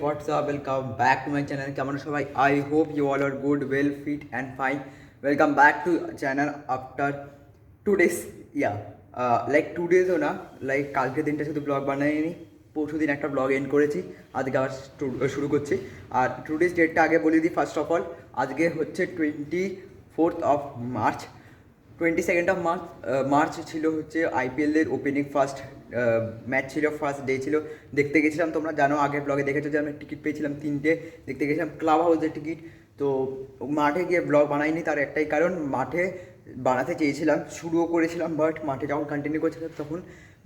What's up? Welcome back to my channel. কেমন সবাই? I hope you all are good, well, fit and fine. Welcome back to channel after 2 days. Yeah, like 2 days ও না, like কালকে দিনটা শুধু blog বানাইনি, পরশু দিন একটা ব্লগ এন্ড করেছি, আজকে আবার শুরু করছি। আর 2 days ডেটটা আগে বলে দিই। ফার্স্ট অফ অল আজকে হচ্ছে 24th March। 22nd ছিল হচ্ছে আইপিএলের ওপেনিং ফার্স্ট ম্যাচ ছিল, ফার্স্ট ডে ছিল। দেখতে গেছিলাম, তোমরা জানো, আগের ব্লগে দেখেছো যে আমি টিকিট পেয়েছিলাম 3টে, দেখতে গেছিলাম ক্লাব হাউসের টিকিট। তো মাঠে গিয়ে ব্লগ বানাইনি, তার একটাই কারণ, মাঠে বানাতে চেয়েছিলাম, শুরুও করেছিলাম, বাট মাঠে যখন কন্টিনিউ করছিলাম তখন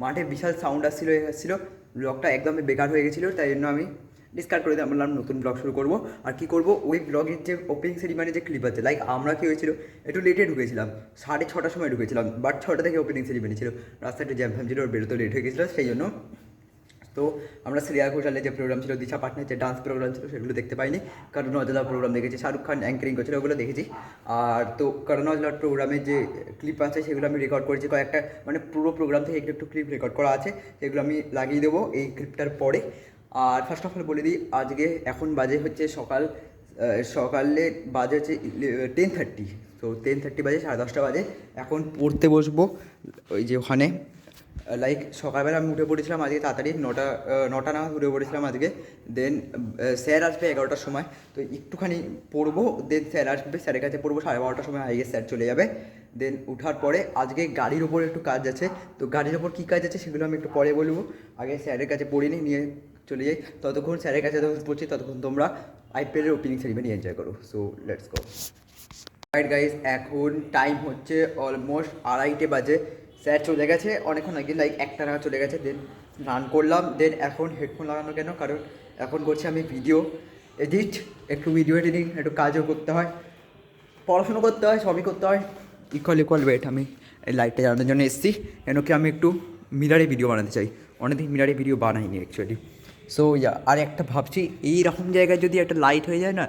মাঠে বিশাল সাউন্ড আসছিলো, ব্লগটা একদমই বেকার হয়ে গেছিলো। তাই জন্য আমি ডিসকার্ড করে দিয়ে বললাম নতুন ব্লগ শুরু করবো। আর কী করবো, ওই ব্লগের যে ওপেনিং সেরিমানি যে ক্লিপ আছে, লাইক আমরা কী হয়েছিল, একটু লেটে ঢুকেছিলাম, 6:30টার সময় ঢুকেছিলাম, বাট 6টা থেকে ওপেনিং সেরিমানি ছিল, রাস্তায় একটু জ্যাম ফ্যাম ছিল, বেরোতে লেট হয়ে গেছিলো, সেই জন্য। তো আমরা শ্রেয়া ঘোষালের যে প্রোগ্রাম ছিল, দিশা পাটনার যে ডান্স প্রোগ্রাম ছিল, সেগুলো দেখতে পাইনি। কারণ অজলার প্রোগ্রাম দেখেছি, শাহরুখ খান অ্যাঙ্কারিং করছিল, ওগুলো দেখেছি। আর তো কারণ অজলার প্রোগ্রামের যে ক্লিপ আছে সেগুলো আমি রেকর্ড করেছি কয়েকটা, মানে পুরো প্রোগ্রাম থেকে একটু একটু ক্লিপ রেকর্ড করা আছে, সেগুলো আমি লাগিয়ে দেবো এই ক্লিপটার পরে। আর ফার্স্ট অফ অল বলে দিই, আজকে এখন বাজে হচ্ছে সকালে বাজে হচ্ছে 10:30। তো 10:30 বাজে, 10:30 বাজে। এখন পড়তে বসবো ওই যে ওখানে, লাইক সকালবেলা আমি উঠে পড়েছিলাম আজকে তাড়াতাড়ি, নটা নাগাদ উঠে পড়েছিলাম আজকে। দেন স্যার আসবে 11টার সময়, তো একটুখানি পড়বো, দেন স্যার আসবে, স্যারের কাছে পড়বো 12:30টার সময়, আগে স্যার চলে যাবে। দেন উঠার পরে আজকে গাড়ির ওপর একটু কাজ আছে, তো গাড়ির ওপর কী কাজ আছে সেগুলো আমি একটু পরে বলবো। আগে স্যারের কাছে পড়িনি, নিয়ে চলে যাই। ততক্ষণ স্যারের কাছে যখন পড়ছি ততক্ষণ তোমরা আইপিএলের ওপেনিং সেরিমনি এনজয় করো। So let's go. Right guys, এখন টাইম হচ্ছে অলমোস্ট 2:30 বাজে। স্যার চলে গেছে অনেকক্ষণ আগে, লাইক 1টা নাগাদ চলে গেছে। দেন রান করলাম। দেন এখন হেডফোন লাগানো কেন, কারণ এখন করছি আমি ভিডিও এডিট, একটু ভিডিও এডিটিং, একটু কাজও করতে হয়, পড়াশুনো করতে হয়, সবই করতে হয়। Equal weight. আমি এই লাইটটা জানানোর জন্য এসেছি, কেন কি আমি একটু মিরারে ভিডিও বানাতে চাই, অনেকদিন মিরারে ভিডিও বানাইনি অ্যাকচুয়ালি। সো আর একটা ভাবছি, এইরকম জায়গায় যদি একটা লাইট হয়ে যায় না,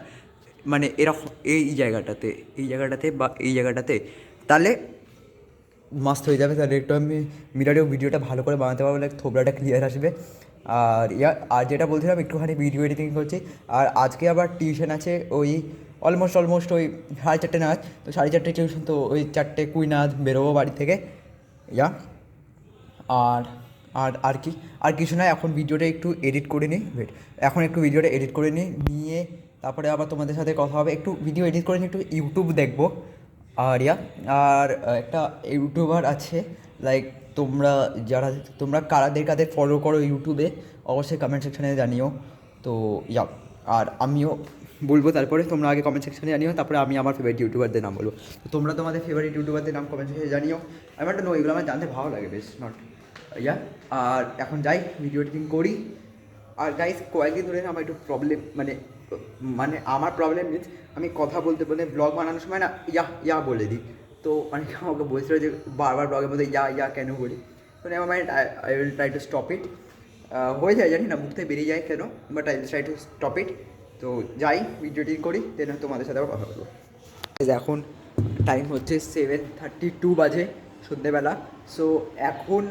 মানে এরকম এই জায়গাটাতে বা এই জায়গাটাতে, তাহলে মাস্ত হয়ে যাবে। তাহলে একটু আমি মিরারেও ভিডিওটা ভালো করে বানাতে পারবো, লাইক থোবড়াটা ক্লিয়ার আসবে। আর যেটা বলছিলাম, একটুখানি ভিডিও এডিটিং করছি। আর আজকে আবার টিউশন আছে, ওই অলমোস্ট ওই 4:30 নাগাদ। তো 4:30 টিউশন, তো ওই 4:20 নাগাদ বেরোবো বাড়ি থেকে। ইয়া আর আর আর কি আর কিছু নয়, এখন ভিডিওটা একটু এডিট করে নিই। এখন একটু ভিডিওটা এডিট করে নিয়ে তারপরে আবার তোমাদের সাথে কথা হবে। একটু ভিডিও এডিট করে নিয়ে একটু ইউটিউব দেখবো। আর আর একটা ইউটিউবার আছে, লাইক তোমরা কাদের ফলো করো ইউটিউবে, অবশ্যই কমেন্ট সেকশানে জানিও। তো আর আমিও বলবো, তারপরে তোমরা আগে কমেন্ট সেকশানে জানিও, তারপরে আমি আমার ফেভারিট ইউটিউবারদের নাম বলবো। তো তোমরা তোমাদের ফেভারিট ইউটিউবারদের নাম কমেন্ট সেকশানে জানিও। আমি একটা এগুলো আমার জানতে ভালো লাগে বেশ, নট আর এখন যাই ভিডিও এডিটিং করি। আর গাইস, কয়েকদিন ধরে আমার একটু প্রবলেম, মানে আমার প্রবলেম মিনস, আমি কথা বলতে ব্লগ বানানোর সময় না ইয়া বলে দিই। তো অনেকে আমাকে বলছিল যে বারবার ব্লগের মধ্যে ইয়া কেন বলি। তো never mind, I will try to stop it. হয়ে যায় জানি না, মুখ থেকে বেরিয়ে যায় কেন, but I will try to stop it. তো যাই ভিডিও এডিটিং করি, দেন তোমাদের সাথে আবার কথা বলবো। এখন টাইম হচ্ছে 7:32 বাজে, সন্ধ্যেবেলা। সো এখন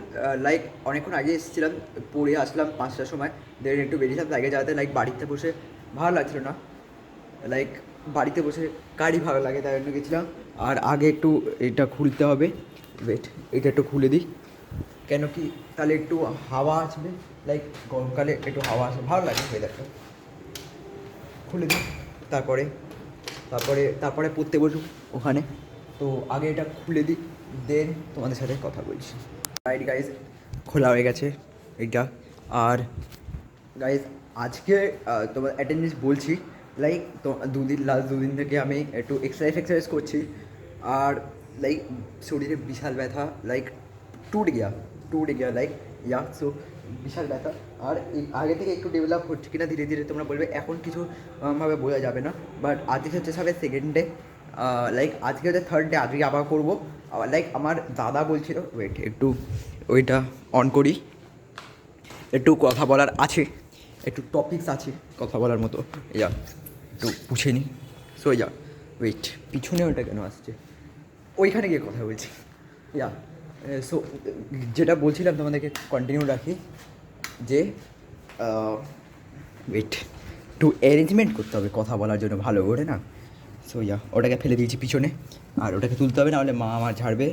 লাইক অনেকক্ষণ আগে এসেছিলাম, পড়ে আসলাম 5টার সময়। দেন একটু বেরিয়েছিলাম জায়গায় যাতে, লাইক বাড়িতে বসে ভালো লাগছিল না, লাইক বাড়িতে বসে কারই ভালো লাগে, তাই জন্য গেছিলাম। আর আগে একটু এটা খুলতে হবে, এটা একটু খুলে দিই, কেন কি তাহলে একটু হাওয়া আসবে, লাইক গরমকালে একটু হাওয়া আসবে, ভালো লাগে ওয়েদারটা। খুলে দিই, তারপরে তারপরে তারপরে পড়তে বসুক ওখানে। তো আগে এটা খুলে দিই, দেন তোমাদের সাথে কথা বলছি। রাইট গাইজ, খোলা হয়ে গেছে এইটা। আর গাইজ, আজকে তোমার অ্যাটেন্ডেন্স বলছি, লাইক তো লাস্ট দুদিন থেকে আমি একটু এক্সারসাইজ করছি। আর লাইক শরীরে বিশাল ব্যথা, লাইক টুট গিয়া লাইক সো বিশাল ব্যথা। আর আগে থেকে একটু ডেভেলপ হচ্ছে কিনা ধীরে ধীরে তোমরা বলবে, এখন কিছু ভাবে বোঝা যাবে না। বাট আজকে হচ্ছে সবে 2nd ডে, লাইক আজকে হচ্ছে 3rd ডে, আজকে আবার করবো। লাইক আমার দাদা বলছিল, ওয়েট একটু ওইটা অন করি, একটু কথা বলার আছে, একটু টপিকস আছে কথা বলার মতো, একটু পুছে নিই। সো ওয়েট, পিছনে ওটা কেন আসছে, ওইখানে গিয়ে কথা বলছি। সো যেটা বলছিলাম তোমাদেরকে কন্টিনিউ রাখি, যে ওয়েট একটু অ্যারেঞ্জমেন্ট করতে হবে কথা বলার জন্য ভালো করে না। সো ওটাকে ফেলে দিয়েছি পিছনে, আর ওটাকে তুলতে হবে, নাহলে মা আমার ঝাড়বে।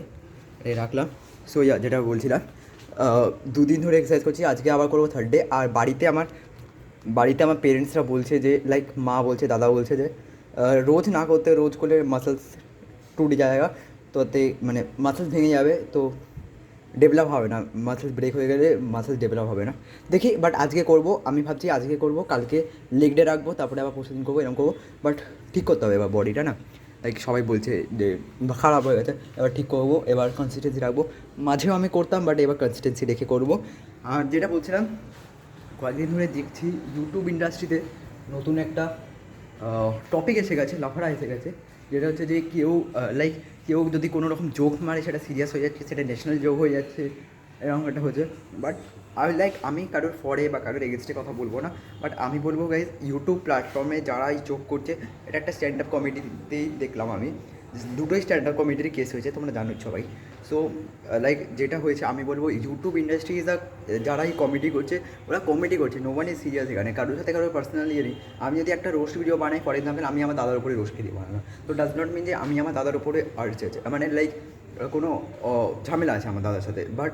রাখলাম। সো যেটা বলছিলাম, 2 দিন ধরে এক্সারসাইজ করছি, আজকে আবার করবো 3rd ডে। আর বাড়িতে আমার পেরেন্টসরা বলছে যে লাইক মা বলছে, দাদা বলছে যে রোজ না করতে, রোজ করলে মাসলস টুট যায়গা, তো মানে মাসলস ভেঙে যাবে, তো ডেভেলপ হবে না, মাসলস ব্রেক হয়ে গেলে মাসলস ডেভেলপ হবে না। দেখি, বাট আজকে করব, আমি ভাবছি আজকে করব, কালকে লেগ ডে রাখবো, তারপরে আবার পরশু দিন করবো, এরকম করবো। বাট ঠিক করতে হবে এবার বডিটা না, লাইক সবাই বলছে যে খারাপ হয়ে গেছে, এবার ঠিক করবো, এবার কনসিস্টেন্সি রাখবো। মাঝেও আমি করতাম, বাট এবার কনসিস্টেন্সি রেখে করবো। আর যেটা বলছিলাম, কয়েকদিন ধরে দেখছি ইউটিউব ইন্ডাস্ট্রিতে নতুন একটা টপিক এসে গেছে, লাফারা এসে গেছে, যেটা হচ্ছে যে কেউ যদি কোনো রকম জোক মারে সেটা সিরিয়াস হয়ে যাচ্ছে, সেটা ন্যাশনাল জোক হয়ে যাচ্ছে, এরকম একটা হচ্ছে। বাট আমি কারোর ফরে বা কারোর এগেনস্টে কথা বলবো না, বাট আমি বলবো গাইজ, ইউটিউব প্ল্যাটফর্মে যারা এই জোক করছে, এটা একটা স্ট্যান্ড আপ কমেডিতেই দেখলাম আমি, দুটোই স্ট্যান্ড আপ কমেডির কেস হয়েছে, তোমরা জানো সবাই। সো যেটা হয়েছে, আমি বলবো ইউটিউব ইন্ডাস্ট্রি যারা এই কমেডি করছে, ওরা কমেডি করছে, নো ওয়ান ইজ সিরিয়াস এখানে, কারোর সাথে কারোর পার্সোনালি নেই। আমি যদি একটা রোস্ট ভিডিও বানাই, ফর এক্সাম্পল আমি আমার দাদার উপরে রোস্ট ভিডিও বানালাম, তো ডাজ নট মিন যে আমি আমার দাদার উপরে আর্টস আছে, মানে কোনো ঝামেলা আছে আমার দাদার সাথে। But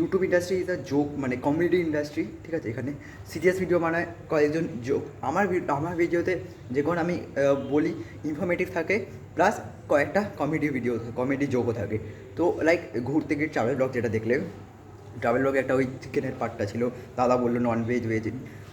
YouTube industry is a joke, মানে কমেডি ইন্ডাস্ট্রি, ঠিক আছে? এখানে সিরিয়াস ভিডিও বানায় কয়েকজন জোক, আমার ভিডিওতে যখন আমি বলি ইনফরমেটিভ থাকে, প্লাস কয়েকটা কমেডি জোকও থাকে। তো ঘুরতে গিয়ে ট্রাভেল ব্লগ যেটা দেখলে, ট্রাভেল ব্লগে একটা ওই চিকেনের পার্টটা ছিল, দাদা বললো ননভেজ ভেজ,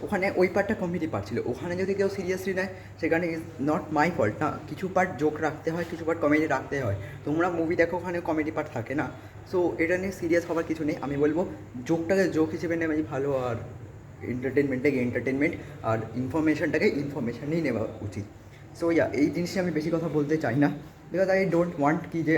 ওখানে ওই পার্টটা কমেডি পার্ট ছিল। ওখানে যদি কেউ সিরিয়াসলি নেয়, সেখানে ইজ নট মাই ফল্ট না, কিছু পার্ট জোক রাখতে হয়, কিছু পার্ট কমেডি রাখতে হয়। তোমরা মুভি দেখো, ওখানে কমেডি পার্ট থাকে না। সো এটা নিয়ে সিরিয়াস হওয়ার কিছু নেই। আমি বলবো জোকটাকে জোক হিসেবে নেওয়াই ভালো, আর এন্টারটেনমেন্টটাকে এন্টারটেনমেন্ট, আর ইনফরমেশনটাকে ইনফরমেশনেই নেওয়া উচিত। সো এই জিনিসটা আমি বেশি কথা বলতে চাই না, বিকজ আই ডোন্ট ওয়ান্ট কি যে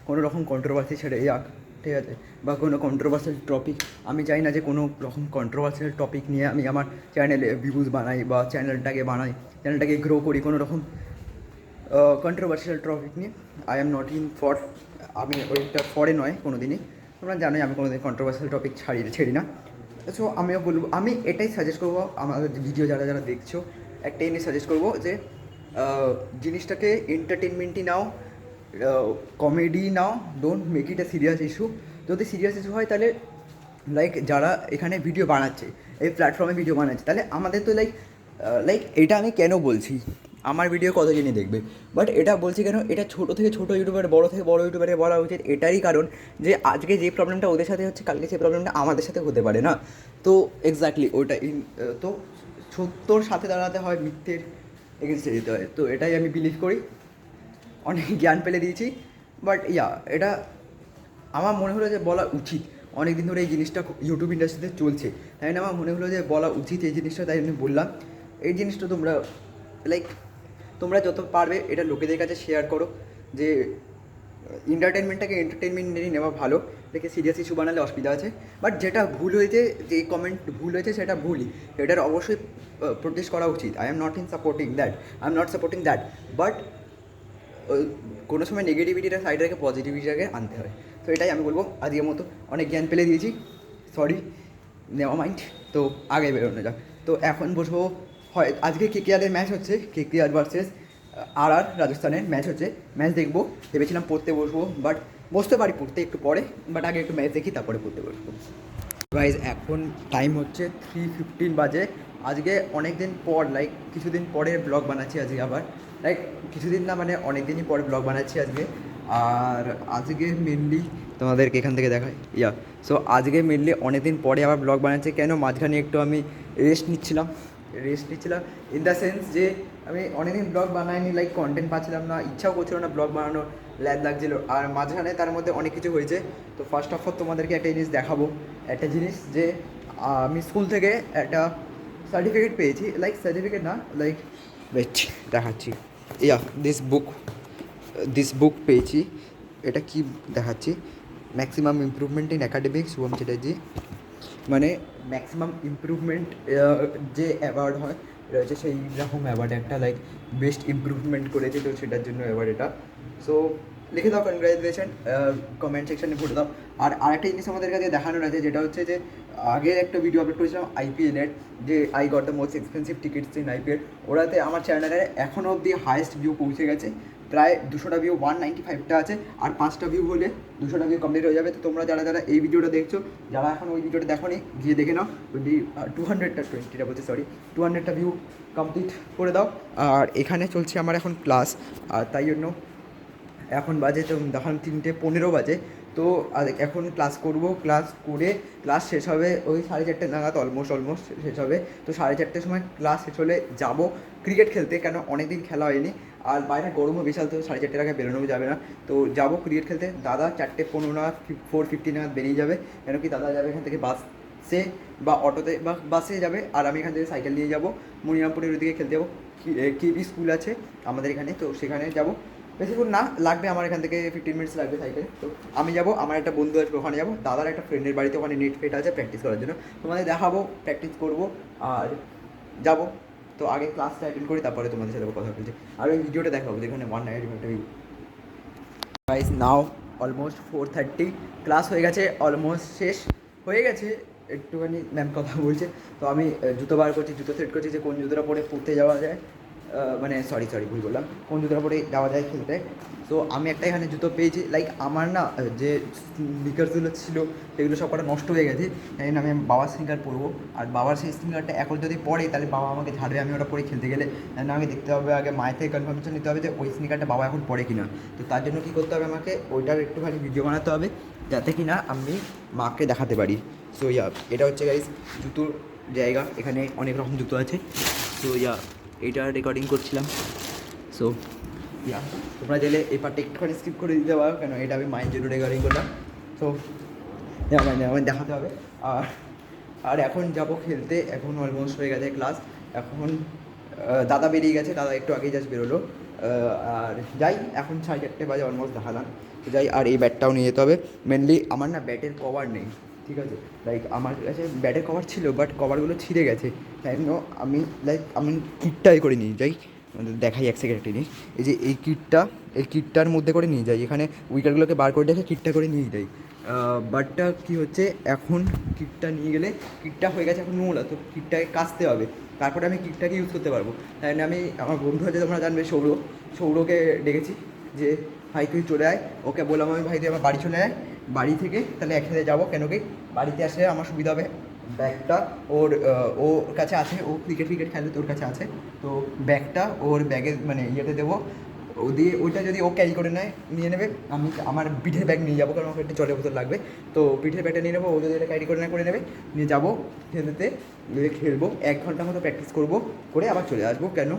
কোনো রকম কন্ট্রোভার্সি ছেড়ে যাক, ঠিক আছে? বা কোনো কন্ট্রোভার্সিয়াল টপিক, আমি চাই না যে কোনো রকম কন্ট্রোভার্সিয়াল টপিক নিয়ে আমি আমার চ্যানেলে ভিউজ বানাই বা চ্যানেলটাকে গ্রো করি কোনো রকম কন্ট্রোভার্সিয়াল টপিক নিয়ে। I am not in for, আমি ওইটা ফরে নয় কোনো দিনই, তোমরা জানোই আমি কোনো দিন কন্ট্রোভার্সিয়াল টপিক ছেড়ি না। সো আমিও বলবো, আমি এটাই সাজেস্ট করবো আমাদের ভিডিও যারা দেখছো, একটাই জিনিস সাজেস্ট করবো যে জিনিসটাকে এন্টারটেনমেন্টই নাও, কমেডি নাও, don't make it a serious issue. যদি সিরিয়াস ইস্যু হয়, তাহলে যারা এখানে ভিডিও বানাচ্ছে, এই প্ল্যাটফর্মে ভিডিও বানাচ্ছে, তাহলে আমাদের তো এটা আমি কেন বলছি, আমার ভিডিও কতজনই দেখবে, বাট এটা বলছি কেন, এটা ছোটো থেকে ছোটো ইউটিউবার, বড়ো থেকে বড়ো ইউটিউবারে বলা উচিত, এটারই কারণ যে আজকে যে প্রবলেমটা ওদের সাথে হচ্ছে, কালকে সেই প্রবলেমটা আমাদের সাথে হতে পারে না। তো এক্স্যাক্টলি ওটা তো সত্যর সাথে দাঁড়াতে হয়, মিথ্যের এগেনস্টে যেতে হয়। তো এটাই আমি বিলিভ করি, অনেক জ্ঞান ফেলে দিয়েছি, বাট এটা আমার মনে হলো যে বলা উচিত। অনেক দিন ধরে এই জিনিসটা ইউটিউব ইন্ডাস্ট্রিতে চলছে, তাই না? আমার মনে হলো যে বলা উচিত এই জিনিসটা, তাই আমি বললাম। এই জিনিসটা তোমরা যত পারবে এটা লোকেদের কাছে শেয়ার করো, যে এন্টারটেনমেন্টটাকে এন্টারটেনমেন্টই নেওয়া ভালো, এটাকে সিরিয়াস ইস্যু বানালে অসুবিধা আছে। বাট যেটা ভুল হয়েছে, যে কমেন্ট ভুল হয়েছে, সেটা ভুলই, এটার অবশ্যই প্রোটেস্ট করা উচিত। I am not supporting that, but কোনো সময় নেগেটিভিটিটা সাইডে রেখে পজিটিভিটিটাকে আনতে হয়। তো এটাই আমি বলবো, আজকের মতো অনেক জ্ঞান ফেলে দিয়েছি, সরি, নেওয়া মাইন্ড। তো আগে বেরোনো যাক। তো এখন বসবো, হয় আজকে কেকেআরের ম্যাচ হচ্ছে, কেকেআর ভার্সেস রাজস্থানের ম্যাচ হচ্ছে, ম্যাচ দেখবো। ভেবেছিলাম পড়তে বসবো, বাট বসতে পারি পড়তে একটু পরে, বাট আগে একটু ম্যাচ দেখি, তারপরে পড়তে বসবো। গাইজ এখন টাইম হচ্ছে 3:15 বাজে। আজকে অনেক দিন পর, কিছুদিন পরে ব্লগ বানাচ্ছি আজকে আবার, কিছুদিন না, মানে অনেক দিনই পরে ব্লগ বানাচ্ছি আজকে। আর আজকে মেনলি তোমাদেরকে এখান থেকে দেখাই, সো আজকে মেনলি অনেক দিন পরে আবার ব্লগ বানাচ্ছি। কেন, মাঝখানে একটু আমি রেস্ট নিচ্ছিলাম ইন দ্য সেন্স যে আমি অনেকদিন ব্লগ বানাইনি, কন্টেন্ট পাচ্ছিলাম না, ইচ্ছাও করছিল না ব্লগ বানানোর, ল্যাদ লাগছিলো। আর মাঝখানে তার মধ্যে অনেক কিছু হয়েছে। তো ফার্স্ট অফ অল তোমাদেরকে একটা জিনিস দেখাবো, একটা জিনিস যে আমি স্কুল থেকে একটা সার্টিফিকেট পেয়েছি, সার্টিফিকেট না, ওয়েট দেখাচ্ছি, দিস বুক পেয়েছি। এটা কি দেখাচ্ছি, maximum improvement in academic Shubham Chatterjee, মানে ম্যাক্সিমাম ইমপ্রুভমেন্ট যে অ্যাওয়ার্ড হয়, এটা হচ্ছে সেই রকম অ্যাওয়ার্ড একটা, বেস্ট ইমপ্রুভমেন্ট করেছে, তো সেটার জন্য অ্যাওয়ার্ড এটা। সো লিখে দাও কনগ্রাচুলেশন, কমেন্ট সেকশনে ভরে দাও। আর আরেকটা জিনিস আমাদের কাছে দেখানোর আছে, যেটা হচ্ছে যে আগে একটা ভিডিও আপলোড করেছিলাম আইপিএলের, যে I got the most expensive tickets in IPL. ওরাতে আমার চ্যানেলে এখনও অবধি হায়েস্ট ভিউ পৌঁছে গেছে, প্রায় 200টা ভিউ, 195টা আছে, আর 5টা ভিউ হলে 200টা ভিউ কমপ্লিট হয়ে যাবে। তো তোমরা যারা যারা এই ভিডিওটা দেখছো, যারা এখন ওই ভিডিওটা দেখো নি, গিয়ে দেখে নাও। 200টা ভিউ কমপ্লিট করে দাও। আর এখানে চলছে আমার এখন ক্লাস, আর তাই জন্য এখন বাজে তো তখন 3:15 বাজে। তো এখন ক্লাস করব, ক্লাস করে ক্লাস শেষ হবে ওই 4:30 নাগাদ, অলমোস্ট শেষ হবে। তো 4:30 সময় ক্লাস শেষ হলে যাব ক্রিকেট খেলতে, কেন অনেক দিন খেলা হয়নি, আর বাইরে গরমও বিশাল, তো 4:30 আগে বেরোনো যাবে না। তো যাব ক্রিকেট খেলতে। দাদা 4:15 নাগাদ 4:50 নাগাদ বেরিয়ে যাবে, কেন কি দাদা যাবে এখান থেকে বাসে বা অটোতে, বা বাসে যাবে, আর আমি এখান থেকে সাইকেল নিয়ে যাব মনিরামপুরের ওইদিকে খেলতে যাবো। কেবি স্কুল আছে আমাদের এখানে, তো সেখানে যাব। বেশিক্ষণ না লাগবে, আমার এখান থেকে 15 মিনিটস লাগবে সাইকেলে। তো আমি যাব, আমার একটা বন্ধু আছে ওখানে যাবো, দাদার একটা ফ্রেন্ডের বাড়িতে, ওখানে নেট ফেট আছে প্র্যাকটিস করার জন্য। তোমাদের দেখাবো, প্র্যাকটিস করবো আর যাব। তো আগে ক্লাসটা অ্যাটেন্ড করি, তারপরে তোমাদের সাথে কথা বলছি। আর ওই ভিডিওটা দেখাবো যেখানে 195 ভিউ। গাইস নাও অলমোস্ট 4:30, ক্লাস হয়ে গেছে, অলমোস্ট শেষ হয়ে গেছে। একটুখানি ম্যাম কথা বলছে, তো আমি জুতো বার করছি, জুতো সেট করছি যে কোন জুতোটা পরে পড়তে যাওয়া যায়, মানে সরি ভুল বললাম, কোন জুতোটা পরে যাওয়া যায় খেলতে। তো আমি একটা এখানে জুতো পেয়েছি, লাইক আমার না যে স্নিকার্সগুলো ছিল সেগুলো সব কটা নষ্ট হয়ে গেছে, তাই জন্য আমি বাবার স্নিকার পরবো। আর বাবার সেই স্নিকারটা এখন যদি পরে, তাহলে বাবা আমাকে ঝাড়বে আমি ওটা পরে খেলতে গেলে। না, আমি দেখতে হবে আগে, মায়ের থেকে কনফার্মেশন নিতে হবে যে ওই স্নিকারটা বাবা এখন পরে কিনা। তো তার জন্য কী করতে হবে, আমাকে ওইটার একটুখানি ভিডিও বানাতে হবে, যাতে কি না আমি মাকে দেখাতে পারি। সো এটা হচ্ছে গাইস জুতোর জায়গা, এখানে অনেক রকম জুতো আছে। সো এইটা রেকর্ডিং করছিলাম। সো তোমরা চাইলে এই পার্টটা একটুখানি স্কিপ করে দিতে পারো, কেন এটা আমি মায়ের জন্য রেকর্ডিং করলাম। সো আমার দেখাতে হবে। আর এখন যাব খেলতে, এখন অলমোস্ট হয়ে গেছে ক্লাস। এখন দাদা বেরিয়ে গেছে, দাদা একটু আগেই জাস্ট বেরোলো। আর যাই, এখন 4:30 বাজে, অলমোস্ট দেখালাম। তো যাই, আর এই ব্যাটটাও নিয়ে যেতে হবে। মেনলি আমার না ব্যাটের কভার নেই, ঠিক আছে, লাইক আমার কাছে ব্যাটের কভার ছিল, বাট কভারগুলো ছিঁড়ে গেছে, তাই জন্য আমি আমি কিটটাই করে নিয়ে যাই। দেখাই এক সেকেন্ড নিই, এই যে এই কিটটার মধ্যে করে নিয়ে যাই, এখানে উইকেটগুলোকে বার করে দেখে কিটটা করে নিয়ে যাই। বাটটা কী হচ্ছে, এখন কিটটা নিয়ে গেলে কিটটা হয়ে গেছে এখন নোংরা, তো কিটটাকে কাচতে হবে, তারপরে আমি কিটটাকে ইউজ করতে পারবো। তাই জন্য আমি আমার বন্ধু আছে, তোমরা জানবে, সৌরকে ডেকেছি যে ভাই তুই চলে আয়। ওকে বললাম আমি, ভাই তুই আমার বাড়ি চলে আয়, বাড়ি থেকে তাহলে একসাথে যাবো, কেন কি বাড়িতে আসলে আমার সুবিধা হবে। ব্যাগটা ওর কাছে আছে, ও ক্রিকেট খেলে, তোর কাছে আছে, তো ব্যাগটা ওর ব্যাগে মানে ইয়েতে দেবো, ও দিয়ে ওইটা যদি ও ক্যারি করে নিয়ে নেবে, আমি আমার পিঠের ব্যাগ নিয়ে যাবো, কারণ ওকে একটা জলের বোতল লাগবে। তো পিঠের ব্যাগটা নিয়ে নেবো, ও যদি এটা ক্যারি করে নেবে, নিয়ে যাবো খেলতে, খেলবো 1 ঘন্টার মতো প্র্যাকটিস করবো, করে আবার চলে আসবো, কেন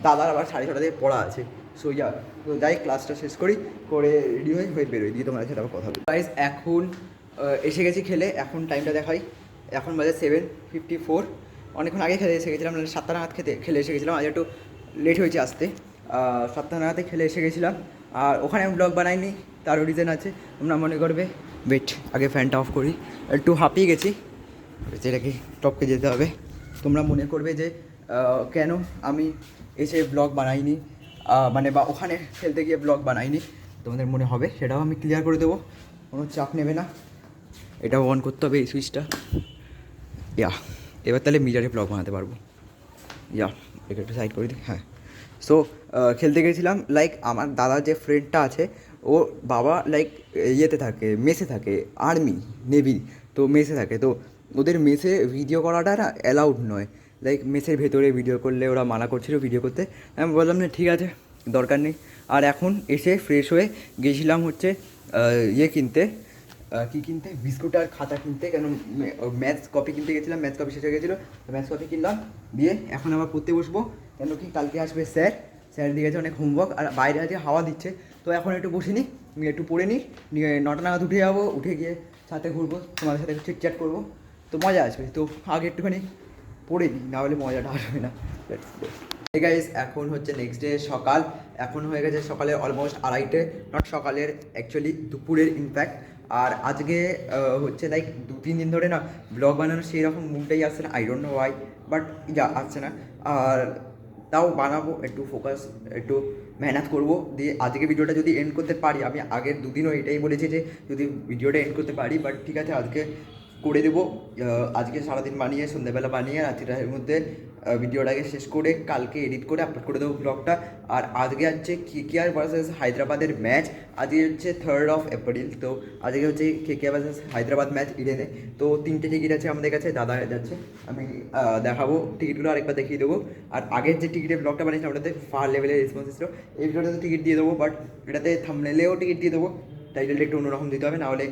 দাদার আবার 6:30 থেকে পড়া আছে। সো তো যাই, ক্লাসটা শেষ করি, করে রেডি হয়ে বেরোই, দিয়ে তোমাদের সাথে আবার কথা বলি। গাইস এখন এসে গেছি খেলে, এখন টাইমটা দেখাই, এখন বাজে 7:54। অনেকক্ষণ আগে খেলে এসে গেছিলাম, মানে 7টা নাগাদ খেলে এসে গেছিলাম, আজ একটু লেট হয়েছে আসতে। 7টা নাগাদে খেলে এসে গেছিলাম, আর ওখানে আমি ব্লগ বানাইনি, তারও রিজন আছে, তোমরা মনে করবে। ওয়েট, আগে ফ্যানটা অফ করি, একটু হাঁপিয়ে গেছি, যেটাকে টপকে যেতে হবে। তোমরা মনে করবে যে কেন আমি এসে ব্লগ বানাইনি, মানে বা ওখানে খেলতে গিয়ে ব্লগ বানাইনি, তোমাদের মনে হবে, সেটাও আমি ক্লিয়ার করে দেবো, কোনো চাপ নেবে না। এটাও অন করতে হবে এই সুইচটা। এবার তাহলে মিরারে ব্লগ বানাতে পারবো। এটা একটু সাইড করে দিই। হ্যাঁ, সো খেলতে গেছিলাম, লাইক আমার দাদার যে ফ্রেন্ডটা আছে, ও বাবা লাইক ইয়েতে থাকে, মেসে থাকে, আর্মি নেভি, তো মেসে থাকে, তো ওদের মেসে ভিডিও করাটা না অ্যালাউড নয়, লাইক মেসের ভেতরে ভিডিও করলে ওরা মানা করছিল ভিডিও করতে। আমি বললাম না ঠিক আছে, দরকার নেই। আর এখন এসে ফ্রেশ হয়ে গেছিলাম হচ্ছে ইয়ে কিনতে, কী কিনতে, বিস্কুট আর খাতা কিনতে, কেন ম্যাথস কপি কিনতে গেছিলাম, ম্যাথস কপি শেষ হয়ে গেছিলো, ম্যাথস কপি কিনলাম, দিয়ে এখন আবার পড়তে বসবো, কেন কি কালকে আসবে স্যার দিয়ে গেছে অনেক হোমওয়ার্ক, আর বাইরে আজকে হাওয়া দিচ্ছে, তো এখন একটু বসিনি, একটু পড়ে নিই, নিয়ে 9টা নাগাদ উঠে যাবো, উঠে গিয়ে সাথে ঘুরবো, তোমাদের সাথে চিটচ্যাট করবো, তো মজা আসবে। তো আগে একটুখানি পড়ে নিই, না হলে মজাটা আসবে না। গাইস এখন হচ্ছে নেক্সট ডে সকাল, এখন হয়ে গেছে সকালে অলমোস্ট 2:30, নট সকালের, অ্যাকচুয়ালি দুপুরের ইনফ্যাক্ট। আর আজকে হচ্ছে লাইক 2-3 দিন ধরে না ব্লগ বানানোর সেই রকম মুডটাই আসছে না, I don't know Y, but আসছে না। আর তাও বানাবো, একটু ফোকাস, একটু মেহনত করবো, দিয়ে আজকে ভিডিওটা যদি এন্ড করতে পারি, আমি আগের দুদিনও এটাই বলেছি যে যদি ভিডিওটা এন্ড করতে পারি, বাট ঠিক আছে আজকে করে দেবো। আজকে সারাদিন বানিয়ে সন্ধ্যাবেলা বানিয়ে রাত্রিটার মধ্যে ভিডিওটাকে শেষ করে কালকে এডিট করে আপলোড করে দেবো ব্লগটা। আর আজকে হচ্ছে কেকেআর ভার্সেস হায়দ্রাবাদের ম্যাচ, আজকে হচ্ছে 3rd এপ্রিল। তো আজকে হচ্ছে কেকেআর ভার্সেস হায়দ্রাবাদ ম্যাচ ইডেনে। তো 3টে টিকিট আছে আমাদের কাছে, দাদা যাচ্ছে, আমি দেখাবো টিকিটগুলো আরেকবার দেখিয়ে দেবো। আর আগের যে টিকিটের ব্লগটা বানিয়েছিলাম ওটাতে ফার লেভেলের রেসপন্স ছিল, এই ভিডিওটাতে টিকিট দিয়ে দেবো, বাট এটাতে থাম্বনেলেও টিকিট দিয়ে দেবো, টাইটেলটা একটু অন্যরকম দিতে হবে, নাহলে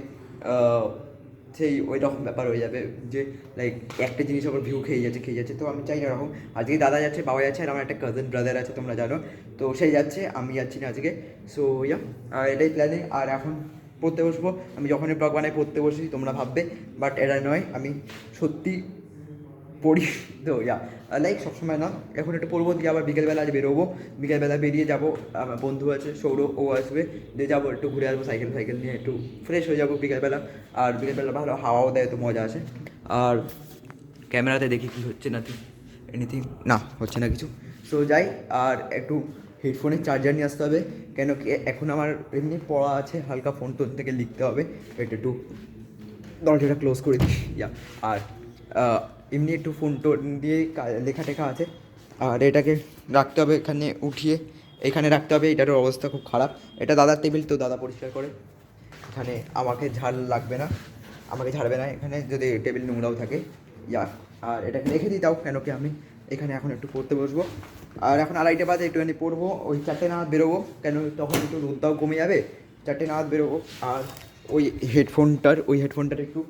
সেই ওই রকম ব্যাপার হয়ে যাবে যে লাইক একটা জিনিস আবার ভিউ খেয়ে যাচ্ছে। তো আমি চাই না এরকম। আজকে দাদা যাচ্ছে, বাবা যাচ্ছে, আর আমার একটা কাজিন ব্রাদার আছে, তোমরা জানো, তো সেই যাচ্ছে, আমি যাচ্ছি না আজকে। সো ইয়া, আর এটাই প্ল্যানিং। আর এখন পড়তে বসবো, আমি যখনই ব্লগ বানাই পড়তে বসি, তোমরা ভাববে, বাট এটা নয়, আমি সত্যি পড়ি। তো ইয়া, লাইক সবসময় না, এখন একটু পড়বো, দিয়ে আবার বিকেলবেলা আজ বেরোবো, বিকেলবেলা বেরিয়ে যাবো, আমার বন্ধু আছে সৌরভ, ও আসবে, দিয়ে যাবো একটু ঘুরে আসবো সাইকেল নিয়ে, একটু ফ্রেশ হয়ে যাবো বিকেলবেলা। আর বিকেলবেলা ভালো হাওয়াও দেয়, তো মজা আসে। আর ক্যামেরাতে দেখি কি হচ্ছে না, এনিথিং, না হচ্ছে না কিছু। সো যাই, আর একটু হেডফোনের চার্জার নিয়ে আসতে হবে, কেন কি এখন আমার এমনি পড়া আছে হালকা, ফোন টোন থেকে লিখতে হবে, এটা একটু দরজাটা ক্লোজ করে দিই। ইয়া, আর এমনি একটু ফোন টোন দিয়ে লেখা টেখা আছে, আর এটাকে রাখতে হবে এখানে উঠিয়ে, এখানে রাখতে হবে, এটার অবস্থা খুব খারাপ। এটা দাদার টেবিল, তো দাদা পরিষ্কার করে, এখানে আমাকে ঝাড় লাগবে না, আমাকে ঝাড়বে না এখানে যদি টেবিল নোংরাও থাকে। ইয়া, আর এটাকে রেখে দিই তাও, কেন কি আমি এখানে এখন একটু পড়তে বসবো। আর এখন 2:30 বাজে, একটুখানি পড়বো, ওই 4টে নাগাদ বেরোবো, কেন তখন একটু রোদটাও কমে যাবে, 4টে নাগাদ বেরোবো। আর ওই হেডফোনটার একটু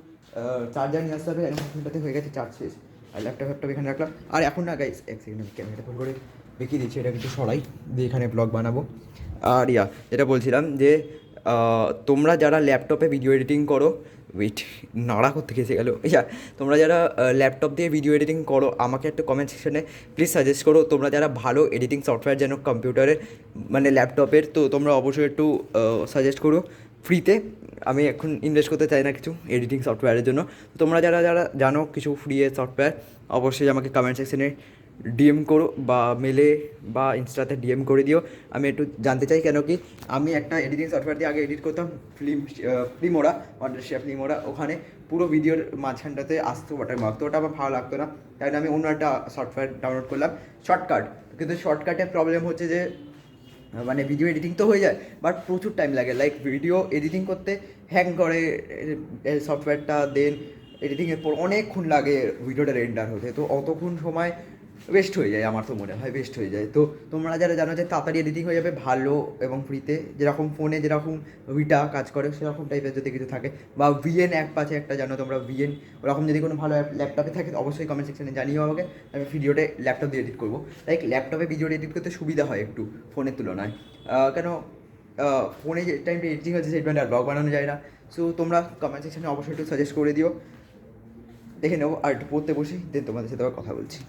চার্জার নিয়ে আসতে হবে, হেডফোনটাতে হয়ে গেছে চার্জ শেষ। আর ল্যাপটপ এখানে রাখলাম। আর এখন না গাইস, এক সেকেন্ড আমি ক্যামেরাটা ফোন করে দেখিয়ে দিচ্ছি, এটা কিছু সরাই দিয়ে এখানে ব্লগ বানাবো। আর ইয়া, যেটা বলছিলাম যে তোমরা যারা ল্যাপটপে ভিডিও এডিটিং করো, ওয়েট, নাড়া করতে এসে গেলো, ইয়া, তোমরা যারা ল্যাপটপ দিয়ে ভিডিও এডিটিং করো, আমাকে একটা কমেন্ট সেকশনে প্লিজ সাজেস্ট করো, তোমরা যারা ভালো এডিটিং সফটওয়্যার যেন কম্পিউটারের মানে ল্যাপটপের, তো তোমরা অবশ্যই একটু সাজেস্ট করো ফ্রিতে। আমি এখন ইনভেস্ট করতে চাই না কিছু এডিটিং সফটওয়্যারের জন্য। তোমরা যারা যারা জানো কিছু ফ্রি এর সফটওয়্যার, অবশ্যই আমাকে কমেন্ট সেকশনে ডিএম করো, বা মেলে বা ইনস্টাতে ডিএম করে দিও, আমি একটু জানতে চাই। কেন কি আমি একটা এডিটিং সফটওয়্যার দিয়ে আগে এডিট করতাম, ফিল্মোরা, ওয়ান্ডারশিয়া ফিল্মোরা, ওখানে পুরো ভিডিওর মাঝখানটাতে আসতো ওয়াটারমার্ক, তো ওটা আমার ভালো লাগতো না, তাই আমি অন্য একটা সফটওয়্যার ডাউনলোড করলাম, শর্টকাট। কিন্তু শর্টকাটের প্রবলেম হচ্ছে যে মানে ভিডিও এডিটিং তো হয়ে যায়, বাট প্রচুর টাইম লাগে, লাইক ভিডিও এডিটিং করতে হ্যাং করে সফটওয়্যারটা, দেন এডিটিংয়ের পর অনেকক্ষণ লাগে ভিডিওটা রেন্ডার হতে, তো অতক্ষণ সময় ওয়েস্ট হয়ে যায়, আমার তো মনে হয় ওয়েস্ট হয়ে যায়। তো তোমরা যারা জানো যে তাড়াতাড়ি এডিটিং হয়ে যাবে ভালো এবং ফ্রিতে, যেরকম ফোনে যেরকম ভিটা কাজ করে সেরকম টাইপের যদি কিছু থাকে, বা ভিএন অ্যাপ আছে একটা, জানো তোমরা ভিএন, ওরকম যদি কোনো ভালো অ্যাপ ল্যাপটপে থাকে তো অবশ্যই কমেন্ট সেকশনে জানিও আমাকে, আমি ভিডিওটা ল্যাপটপ দিয়ে এডিট করবো। লাইক ল্যাপটপে ভিডিও এডিট করতে সুবিধা হয় একটু ফোনের তুলনায়, কেন ফোনে যে টাইমটা এডিটিং হচ্ছে সেই টাইমটা ব্লগ বানানো যায় না। সো তোমরা কমেন্ট সেকশনে অবশ্যই একটু সাজেস্ট করে দিও, দেখে নেবো। আর একটু পড়তে বসি, দেন তোমাদের সাথে আবার কথা বলছি।